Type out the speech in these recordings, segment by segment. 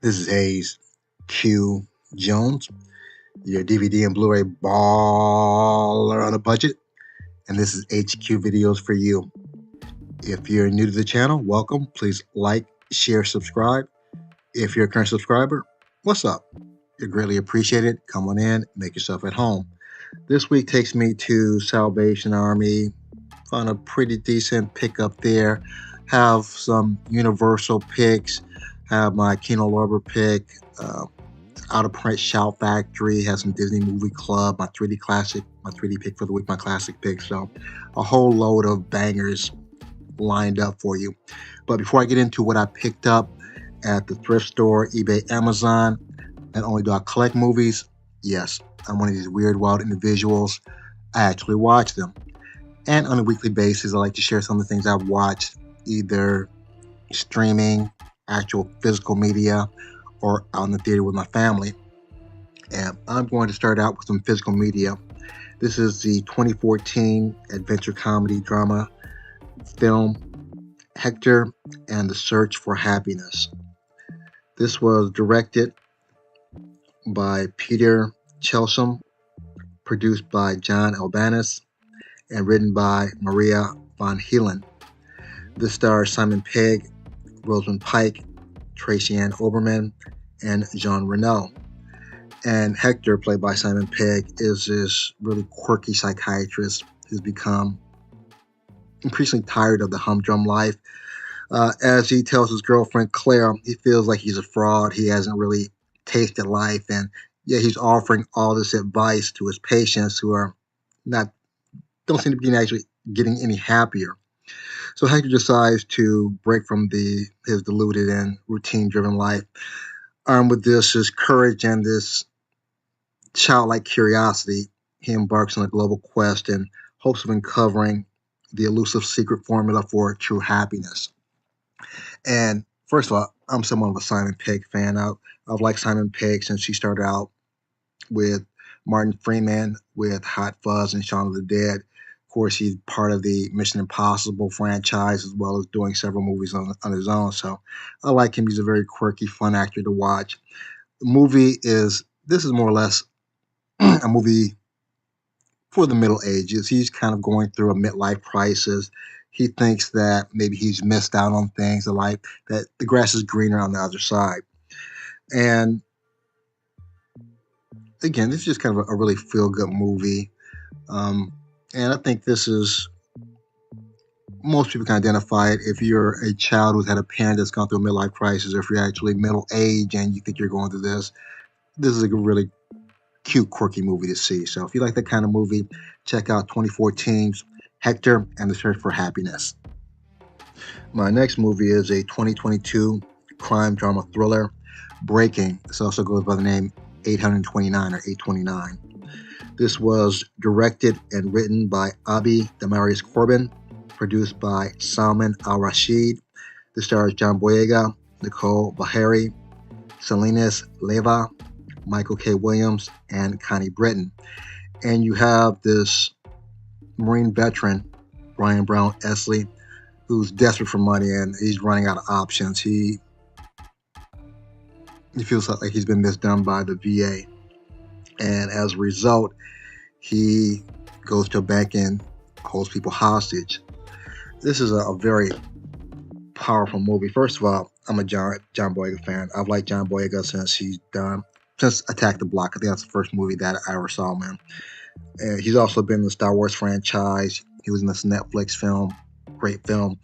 This is Hayes Q Jones, your DVD and Blu-ray baller on a budget, and this is HQ Videos for you. If you're new to the channel, welcome. Please like, share, subscribe. If you're a current subscriber, what's up? You're greatly appreciated. Come on in, make yourself at home. This week takes me to Salvation Army. Found a pretty decent pickup there. Have some Universal picks. Have my Kino Lorber pick. Out of print Shout Factory. Has some Disney Movie Club. My 3D classic. My 3D pick for the week. My classic pick. So a whole load of bangers lined up for you. But before I get into what I picked up at the thrift store, eBay, Amazon, not only do I collect movies, yes, I'm one of these weird, wild individuals. I actually watch them. And on a weekly basis, I like to share some of the things I've watched, either streaming, actual physical media, or out in the theater with my family. And I'm going to start out with some physical media. This is the 2014 adventure comedy drama film Hector and the Search for Happiness. This was directed by Peter Chelsham, produced by John Albanese, and written by Maria von Heelen. This stars Simon Pegg, Rosamund Pike, Tracy Ann Oberman, and Jean Reno. And Hector, played by Simon Pegg, is this really quirky psychiatrist who's become increasingly tired of the humdrum life. As he tells his girlfriend Claire, he feels like he's a fraud. He hasn't really tasted life, and yet he's offering all this advice to his patients who don't seem to be actually getting any happier. So Hector decides to break from his deluded and routine-driven life. Armed with his courage and this childlike curiosity, he embarks on a global quest in hopes of uncovering the elusive secret formula for true happiness. And first of all, I'm somewhat of a Simon Pegg fan. I've liked Simon Pegg since he started out with Martin Freeman with Hot Fuzz and Shaun of the Dead. Of course, he's part of the Mission Impossible franchise as well as doing several movies on his own. So I like him. He's a very quirky, fun actor to watch. This is more or less a movie for the Middle Ages. He's kind of going through a midlife crisis. He thinks that maybe he's missed out on things in life, that the grass is greener on the other side. And again, this is just kind of a really feel-good movie. And I think most people can identify it. If you're a child who's had a parent that's gone through a midlife crisis, or if you're actually middle age and you think you're going through this is a really cute, quirky movie to see. So if you like that kind of movie, check out 2014's Hector and the Search for Happiness. My next movie is a 2022 crime drama thriller, Breaking. This also goes by the name 829 or 829. This was directed and written by Abi Damarius Corbin, produced by Salman Al-Rashid. This stars John Boyega, Nicole Bahari, Salinas Leva, Michael K. Williams, and Connie Britton. And you have this Marine veteran, Brian Brown Esley, who's desperate for money and he's running out of options. He feels like he's been misdone by the VA. And as a result, he goes to a bank and holds people hostage. This is a very powerful movie. First of all, I'm a John Boyega fan. I've liked John Boyega since Attack the Block. I think that's the first movie that I ever saw him in. He's also been in the Star Wars franchise. He was in this Netflix film, great film.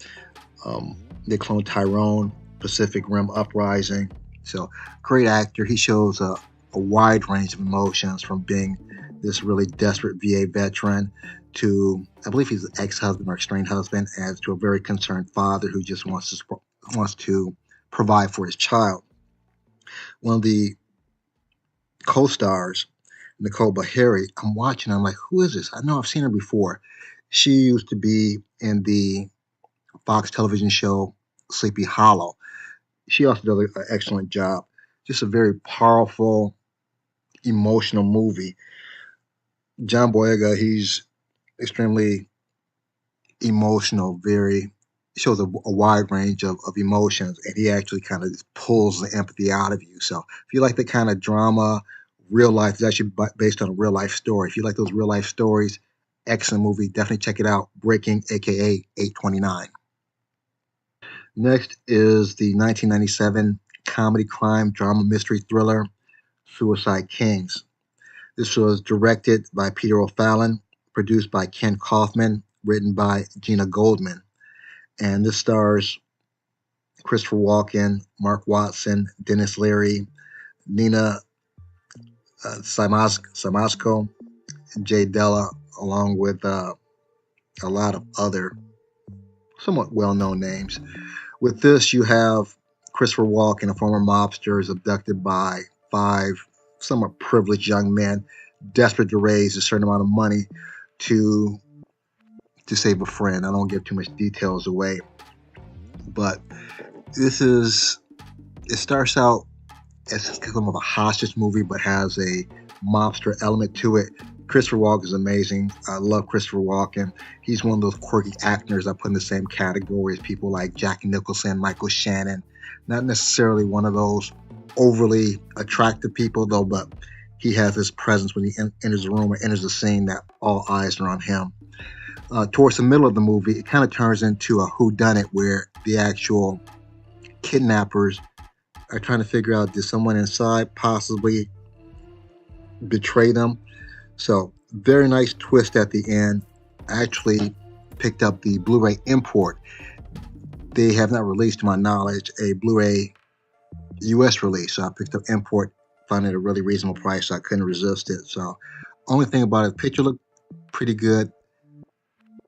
They cloned Tyrone, Pacific Rim Uprising. So, great actor. He shows a wide range of emotions, from being this really desperate VA veteran to, I believe he's an ex-husband or estranged husband, as to a very concerned father who just wants to provide for his child. One of the co-stars, Nicole Bahari, I'm watching. I'm like, who is this? I know I've seen her before. She used to be in the Fox television show Sleepy Hollow. She also does an excellent job. Just a very powerful, emotional movie. John Boyega, he's extremely emotional, very shows a wide range of emotions, and he actually kind of pulls the empathy out of you. So if you like the kind of drama, real life, it's actually based on a real life story. If you like those real life stories, excellent movie. Definitely check it out. Breaking, aka 829. Next is the 1997 comedy crime drama mystery thriller Suicide Kings. This was directed by Peter O'Fallon, produced by Ken Kaufman, written by Gina Goldman. And this stars Christopher Walken, Mark Watson, Dennis Leary, Nina Simasko, Jay Della, along with a lot of other somewhat well-known names. With this, you have Christopher Walken, a former mobster, is abducted by five somewhat privileged young men, desperate to raise a certain amount of money to save a friend. I don't give too much details away, but it starts out as kind of a hostage movie, but has a mobster element to it. Christopher Walken is amazing. I love Christopher Walken. He's one of those quirky actors I put in the same category as people like Jack Nicholson, Michael Shannon. Not necessarily one of those overly attractive people, though, but he has this presence when he enters the room or enters the scene that all eyes are on him. Towards the middle of the movie, it kind of turns into a whodunit where the actual kidnappers are trying to figure out, did someone inside possibly betray them? So very nice twist at the end. I actually picked up the Blu-ray import. They have not released, to my knowledge, a Blu-ray US release. So I picked up import, found it at a really reasonable price, so I couldn't resist it. So only thing about it, the picture looked pretty good.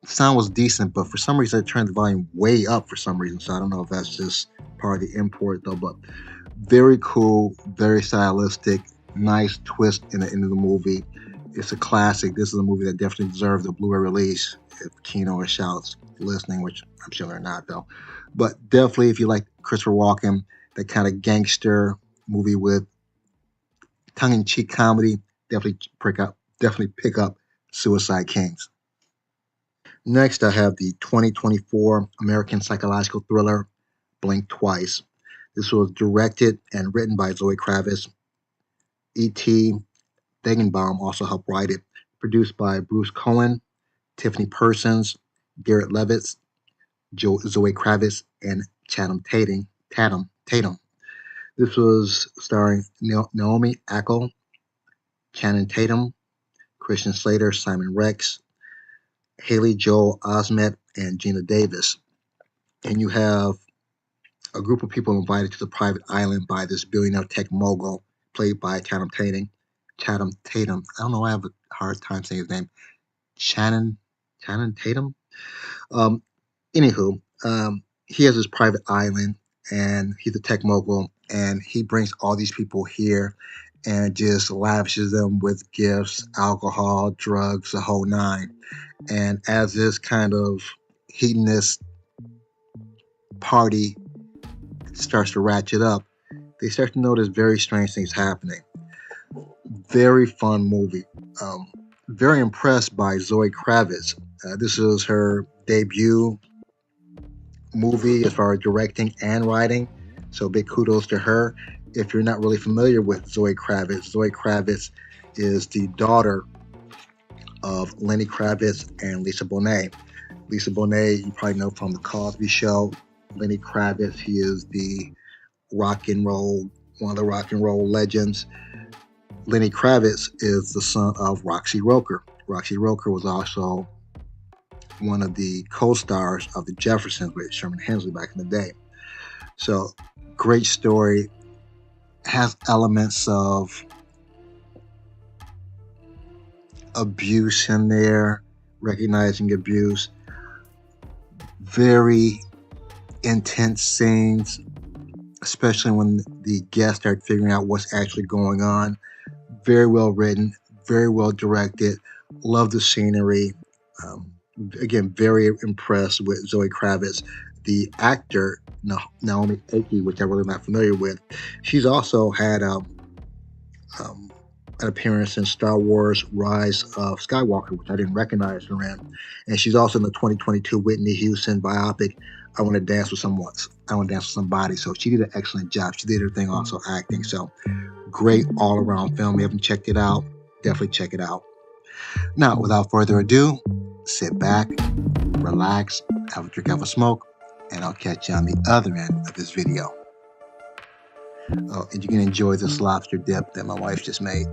Sound was decent, but for some reason I turned the volume way up for some reason. So I don't know if that's just part of the import though, but very cool, very stylistic, nice twist in the end of the movie. It's a classic. This is a movie that definitely deserved a Blu-ray release. If Kino or Shout's listening, which I'm sure they're not though. But definitely, if you like Christopher Walken, that kind of gangster movie with tongue-in-cheek comedy, definitely pick up Suicide Kings. Next, I have the 2024 American psychological thriller Blink Twice. This was directed and written by Zoe Kravitz. E.T. Degenbaum also helped write it. Produced by Bruce Cohen, Tiffany Persons, Garrett Levitz, Zoe Kravitz, and Tatum. This was starring Naomi Ackel, Channing Tatum, Christian Slater, Simon Rex, Haley Joel Osment, and Gina Davis. And you have a group of people invited to the private island by this billionaire tech mogul, played by Channing Tatum. I don't know why I have a hard time saying his name. Channing Tatum. Um, Anywho, he has his private island, and he's a tech mogul, and he brings all these people here and just lavishes them with gifts, alcohol, drugs, the whole nine. And as this kind of hedonist party starts to ratchet up, they start to notice very strange things happening. Very fun movie. Very impressed by Zoe Kravitz. This is her debut movie as far as directing and writing, so big kudos to her. If you're not really familiar with Zoe Kravitz is the daughter of Lenny Kravitz and Lisa Bonet. Lisa Bonet, you probably know from The Cosby Show. Lenny Kravitz, he is one of the rock and roll legends. Lenny Kravitz is the son of Roxy Roker. Roxy Roker was also one of the co-stars of The Jeffersons with Sherman Hemsley back in the day. So, great story. Has elements of abuse in there, recognizing abuse. Very intense scenes, especially when the guests start figuring out what's actually going on. Very well written, very well directed. Love the scenery. Again, very impressed with Zoe Kravitz. The actor, Naomi Ackie, which I'm really not familiar with, she's also had an appearance in Star Wars Rise of Skywalker, which I didn't recognize her in. And she's also in the 2022 Whitney Houston biopic, I Want to Dance with Someone. I Want to Dance with Somebody. So she did an excellent job. She did her thing also acting. So great all-around film. If you haven't checked it out, definitely check it out. Now, without further ado, sit back, relax, have a drink, have a smoke, and I'll catch you on the other end of this video. Oh, and you can enjoy this lobster dip that my wife just made.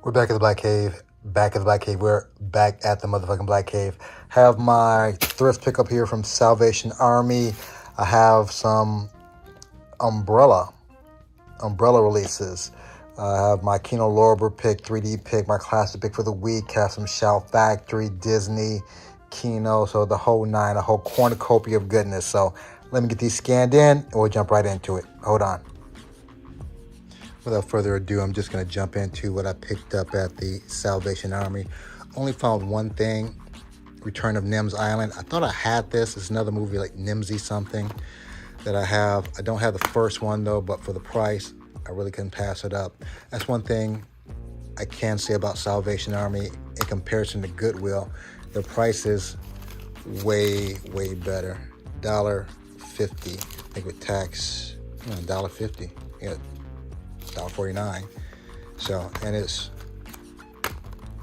We're back at the Black Cave. Back at the Black Cave. We're back at the motherfucking Black Cave. Have my thrift pickup here from Salvation Army. I have some umbrella releases. I have my Kino Lorber pick, 3D pick, my classic pick for the week. Have some Shout Factory, Disney, Kino, so the whole nine, a whole cornucopia of goodness. So let me get these scanned in and we'll jump right into it. Hold on. Without further ado, I'm just going to jump into what I picked up at the Salvation Army. Only found one thing, Return of Nim's Island. I thought I had this. It's another movie like Nimsy something that I have. I don't have the first one though, but for the price, I really couldn't pass it up. That's one thing I can say about Salvation Army in comparison to Goodwill. The price is way, way better. $1.50, I think with tax, $1.50. Yeah. $1.49. So, and the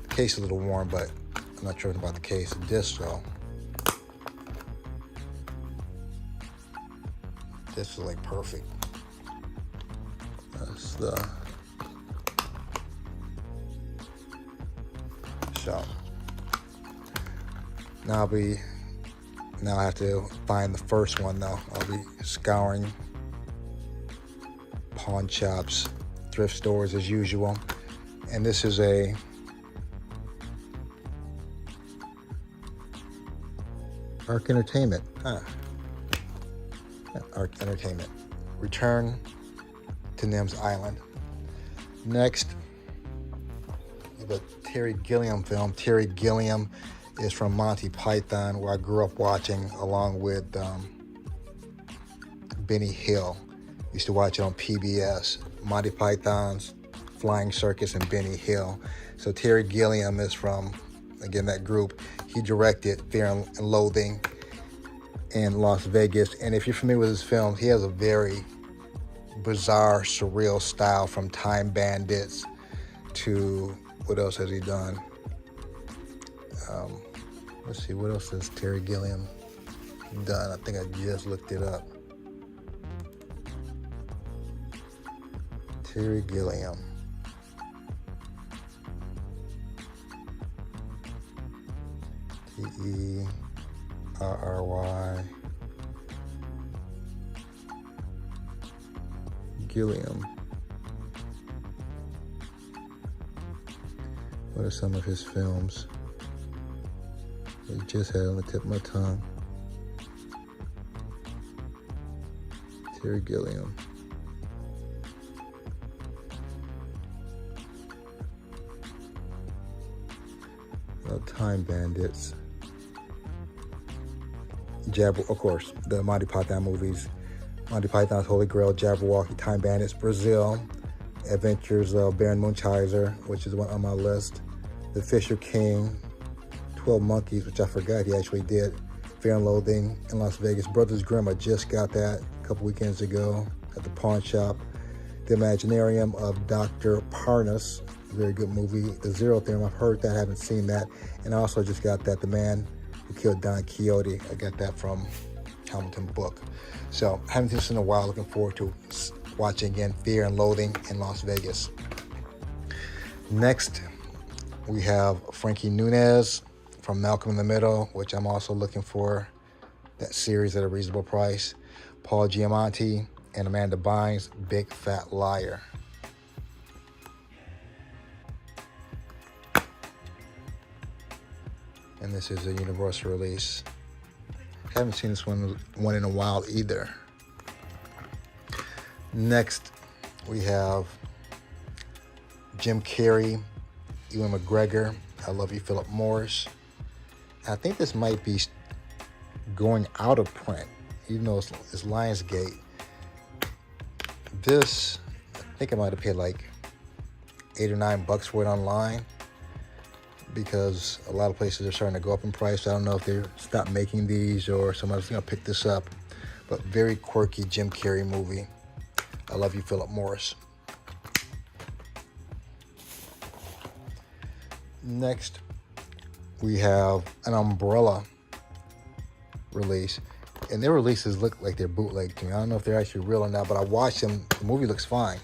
case is a little warm, but I'm not sure about the case. The disc though, this is like perfect. That's the so now I have to find the first one though. I'll be scouring pawn shops, thrift stores as usual. And this is a Arc Entertainment. Arc Entertainment. Return to Nim's Island. Next, the Terry Gilliam film. Terry Gilliam is from Monty Python, where I grew up watching along with Benny Hill. Used to watch it on PBS. Monty Python's Flying Circus and Benny Hill. So Terry Gilliam is from, again, that group. He directed Fear and Loathing in Las Vegas. And if you're familiar with his films, he has a very bizarre, surreal style, from Time Bandits to, what else has he done? Let's see, what else has Terry Gilliam done? I think I just looked it up. Terry Gilliam. Terry Gilliam. What are some of his films? I just had it on the tip of my tongue. Terry Gilliam. Time Bandits. Of course, the Monty Python movies. Monty Python's Holy Grail, Jabberwocky, Time Bandits, Brazil, Adventures of Baron Munchausen, which is one on my list. The Fisher King, 12 Monkeys, which I forgot he actually did. Fear and Loathing in Las Vegas. Brothers Grimm, I just got that a couple weekends ago at the pawn shop. The Imaginarium of Dr. Parnas, very good movie. The Zero Theorem, I've heard that, haven't seen that. And I also just got that, The Man Who Killed Don Quixote. I got that from Hamilton book. So I haven't seen this in a while. Looking forward to watching again Fear and Loathing in Las Vegas. Next, we have Frankie Muniz from Malcolm in the Middle, which I'm also looking for that series at a reasonable price. Paul Giamatti and Amanda Bynes, Big Fat Liar. And this is a universal release. Haven't seen this one in a while either. Next, we have Jim Carrey, Ewan McGregor, I Love You, Philip Morris. I think this might be going out of print, even though it's Lionsgate. This, I think I might have paid like $8 or $9 for it online, because a lot of places are starting to go up in price. I don't know if they stopped making these or somebody's gonna pick this up, but very quirky Jim Carrey movie, I Love You, Philip Morris. Next, we have an Umbrella release, and their releases look like they're bootleg to me. I don't know if they're actually real or not, but I watched them. The movie looks fine.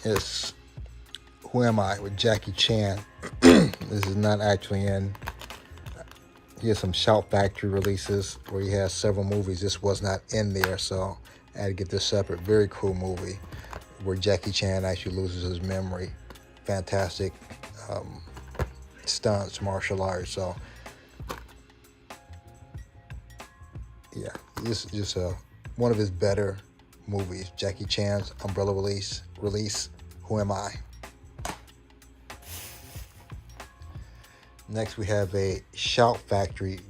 It's Who Am I with Jackie Chan. This is not actually in. He has some Shout Factory releases where he has several movies. This was not in there, so I had to get this separate. Very cool movie where Jackie Chan actually loses his memory. Fantastic stunts, martial arts. So yeah, this is just one of his better movies. Jackie Chan's Umbrella release. Who Am I? Next, we have a Shout Factory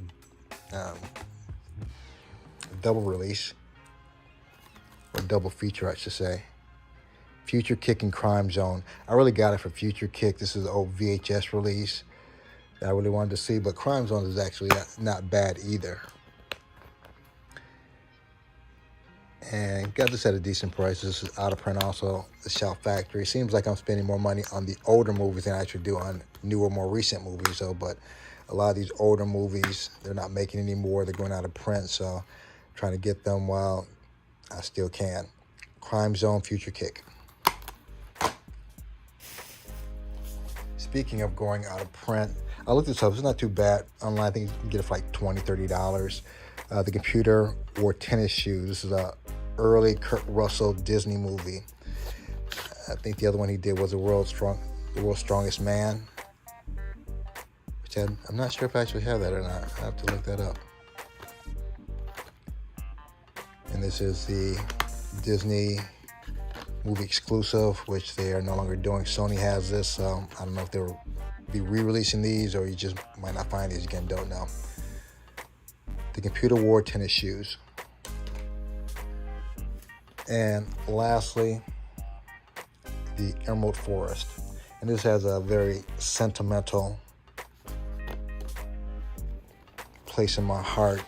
double release, or double feature, I should say. Future Kick and Crime Zone. I really got it for Future Kick. This is an old VHS release that I really wanted to see, but Crime Zone is actually not bad either. And got this at a decent price. This is out of print also, the Shout Factory. Seems like I'm spending more money on the older movies than I actually do on newer, more recent movies, though. But a lot of these older movies, they're not making anymore. They're going out of print, so I'm trying to get them while I still can. Crime Zone, Future Kick. Speaking of going out of print, I looked this up. It's not too bad online. I think you can get it for like $20, $30. The Computer Wore Tennis Shoes. This is a early Kurt Russell Disney movie. I think the other one he did was The World's Strongest Man, which I'm not sure if I actually have that or not. I have to look that up. And this is the Disney movie exclusive, which they are no longer doing. Sony has this. So I don't know if they'll be re-releasing these, or you just might not find these again. Don't know. The Computer Wore Tennis Shoes. And lastly, the Emerald Forest. And this has a very sentimental place in my heart.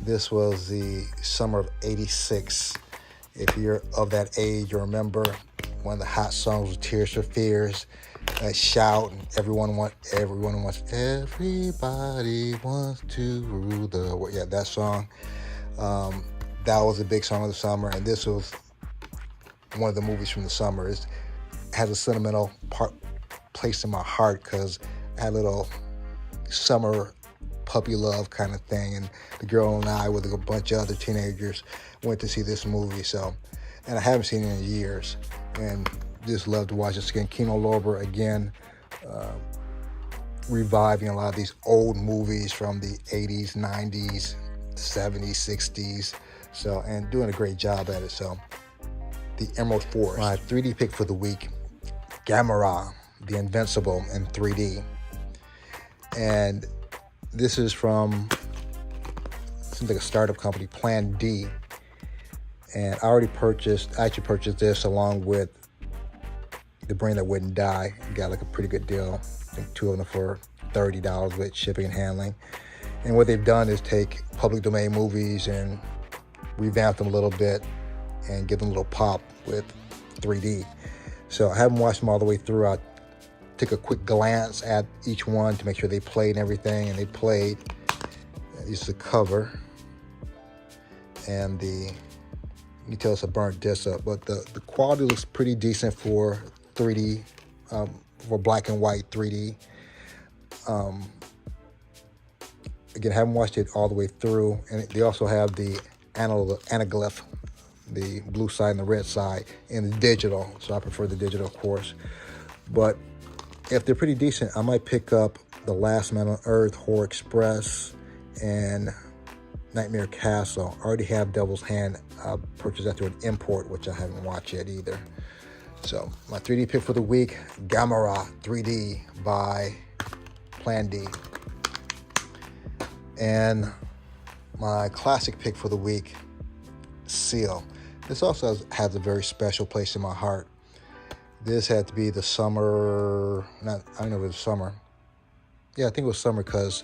This was the summer of '86. If you're of that age, you remember one of the hot songs was Tears for Fears. Shout, and everybody wants, everybody wants to rule the world. Yeah, that song. That was a big song of the summer, and this was one of the movies from the summer. It has a sentimental place in my heart because I had a little summer puppy love kind of thing, and the girl and I with a bunch of other teenagers went to see this movie. So, and I haven't seen it in years, and just love to watch this again. Kino Lorber again, reviving a lot of these old movies from the 80s, 90s, 70s, 60s. So, and doing a great job at it. So, the Emerald Forest. My 3D pick for the week, Gamera, The Invincible in 3D. And this is from, seems like a startup company, Plan D. And I actually purchased this along with The Brain That Wouldn't Die. Got like a pretty good deal. I think two of them for $30 with shipping and handling. And what they've done is take public domain movies and revamp them a little bit and give them a little pop with 3D. So I haven't watched them all the way through. I took a quick glance at each one to make sure they played and everything, and they played. This is the cover. and you can tell it's a burnt disc up, but the quality looks pretty decent for 3D, for black and white 3D. Again, I haven't watched it all the way through, and they also have the anaglyph, the blue side and the red side, in the digital, so I prefer the digital, of course. But if they're pretty decent, I might pick up The Last Man on Earth, Horror Express, and Nightmare Castle. I already have Devil's Hand. I purchased that through an import, which I haven't watched yet either. So my 3D pick for the week, Gamera 3D by Plan D. And my classic pick for the week, Seal. This also has a very special place in my heart. This had to be the summer, I don't know if it was summer. Yeah, I think it was summer, because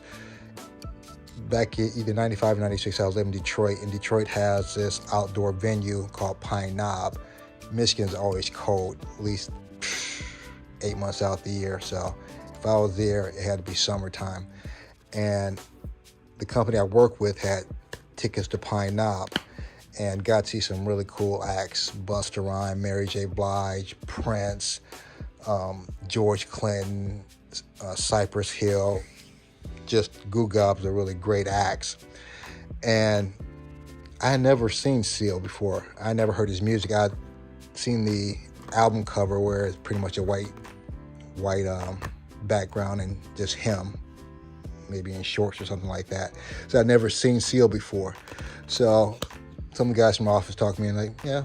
back in either 95 or 96, I was living in Detroit, and Detroit has this outdoor venue called Pine Knob. Michigan's always cold, at least 8 months out the year. So if I was there, it had to be summertime. And the company I work with had tickets to Pine Knob, and got to see some really cool acts: Busta Rhymes, Mary J. Blige, Prince, George Clinton, Cypress Hill. Just Goo Gobs are really great acts. And I had never seen Seal before. I never heard his music. I'd seen the album cover where it's pretty much a white background and just him, maybe in shorts or something like that. So I'd never seen Seal before. So some of the guys from my office talked to me and like, yeah,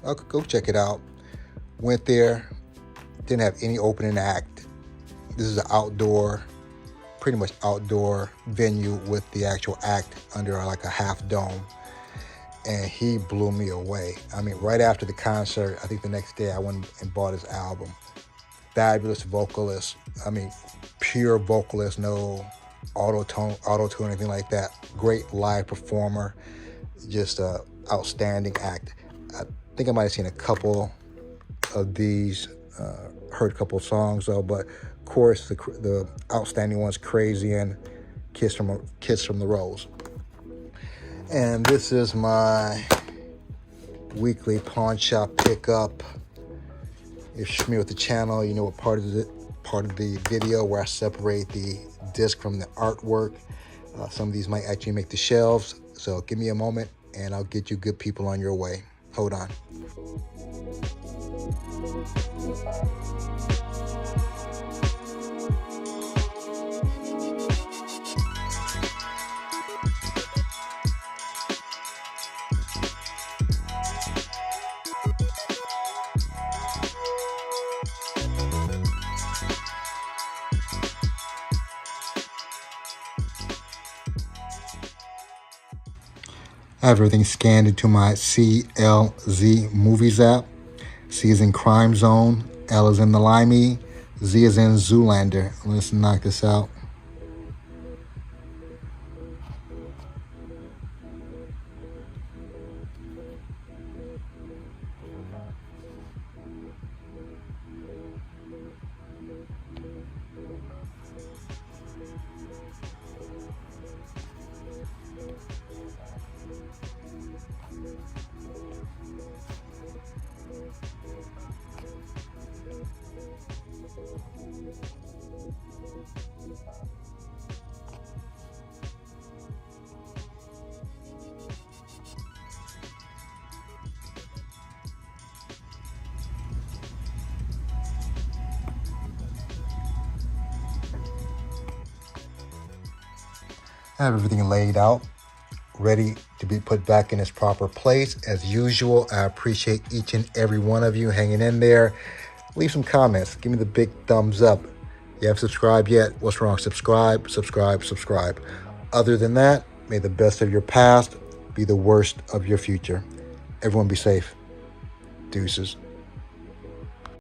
I'll go check it out. Went there, didn't have any opening act. This is an outdoor, pretty much outdoor venue with the actual act under like a half dome. And he blew me away. I mean, right after the concert, I think the next day I went and bought his album. Fabulous vocalist. I mean, pure vocalist, no auto-tune, anything like that. Great live performer. Just a outstanding act. I think I might have seen a couple of these, heard a couple of songs though, but of course the outstanding ones, Crazy and Kiss from the Rose. And this is my weekly pawn shop pickup. If you're familiar with the channel, you know what part of the video where I separate the disc from the artwork. Some of these might actually make the shelves, so give me a moment and I'll get you good people on your way. Hold on. I have everything scanned into my CLZ Movies app. C is in Crime Zone, L is in the Limey, Z is in Zoolander. Let's knock this out. I have everything laid out, ready to be put back in its proper place. As usual, I appreciate each and every one of you hanging in there. Leave some comments. Give me the big thumbs up. You haven't subscribed yet? What's wrong? Subscribe, subscribe, subscribe. Other than that, may the best of your past be the worst of your future. Everyone be safe. Deuces.